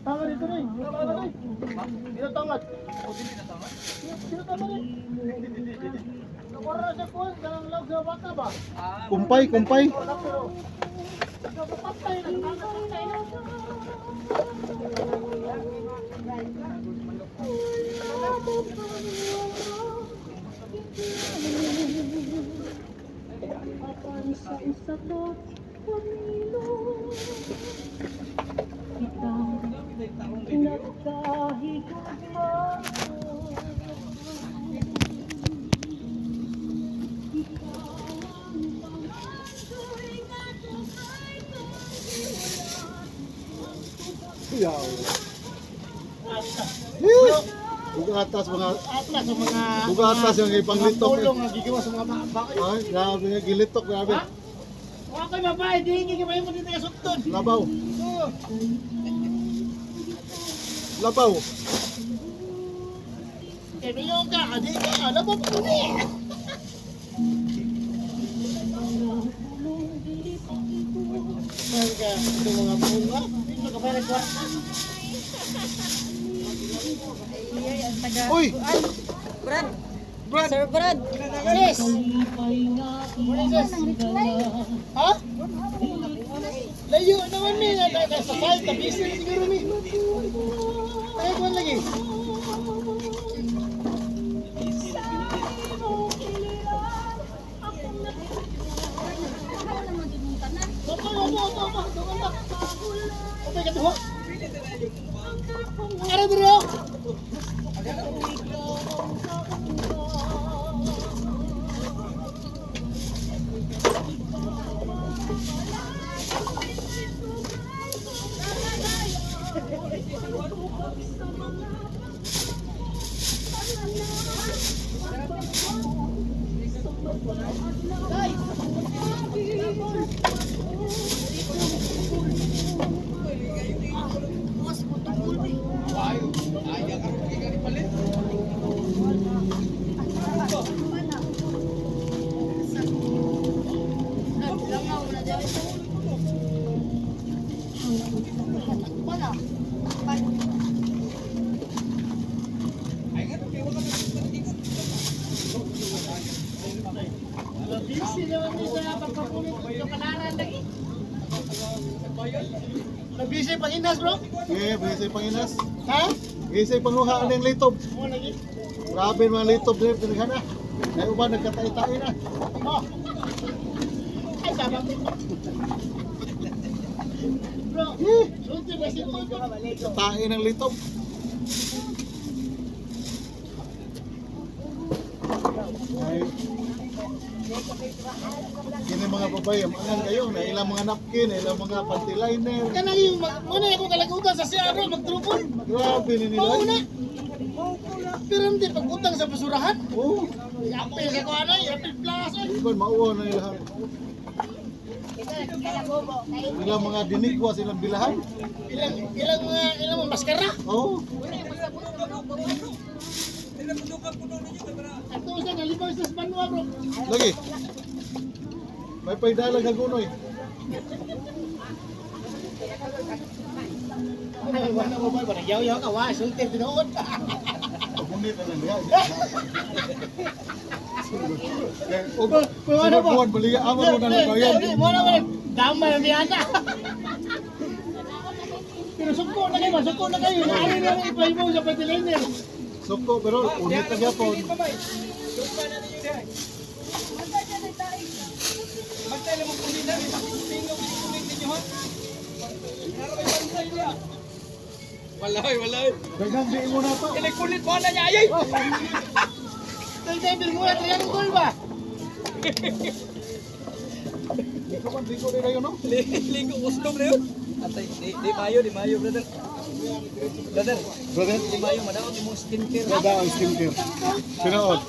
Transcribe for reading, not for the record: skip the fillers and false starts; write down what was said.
Tama dito rin. Tama na rin. Dito tangat. O, dito na tangat? Dito tama rin. Nakuha na siya po. Ganang lag sa bata ba? Kumpay, kumpay. Patay na. Patay na. Bugatas mga Atlas sa mga bugatas yung ipanglitok. tulong ang gigawa sa mga babae. Ay, grabe nga gilitok, grabe. Wa ko'y babae, di gigawa mo dito sa sugtod. Labaw, Oo. labaw. Kaya ka, adi ka, alam mo pa ni. Mga ito mga bunga, ito ka para kwarta. Uy, Brad, Brad. Sir Brad. Sis! What is this? Ha? Layo naman mi, nasa side, tabisi na siguro mi. Ay, kuwan lagi. Okay, katuho. Ano dito? Busy naman din sa pagpapulit ng kanaran lagi. Nabisi pang inas bro? Eh, bisay panginas. Ha? Bisay panguha ng litob. Mo lagi? Grabe mga litob din pinagana. Ay uban nagkatay-tay na. Oh. Ay sabang. Sulti ba si Paul? Tae ng litob. Ay. Kini mga babae, mangan kayo na ilang mga napkin, ilang mga panty liner. Kanang yung muna ako kalagutan sa CR magtrupon. Grabe ni nila. Mauna. Pero hindi pagutang sa basurahan. Oh, Apil sa kuha na, apil plus. iban mauwa na nila. Ilang mga dinikwa silang bilahan. Ilang mga maskara. Oh, Ato sa nalibaw sa Spanwa bro. lagi. May paidalag hagunoy. Wala mo ba? Yaw-yaw ka, wa. Sulti, tinuod. Hindi ka lang diya. Ano ba? Buwan, baliya, amon mo na lang bayan. Mo na wala. Damay ang biyana. Pero suko na kayo, suko na kayo. Naano na ang i-play mo sa fertilizer. Suko, pero unit na gyapon. Walay. Dagang di mo na pa. Kulit mo na niya, ay! Tayo mo na, triangle ba? Ikaw man, ligo rin kayo, no? Ligo, custom na yun. Atay, di mayo, brother. Brother, Brother, di mayo, madaot yung mga skincare. wala ang skincare. Pinood.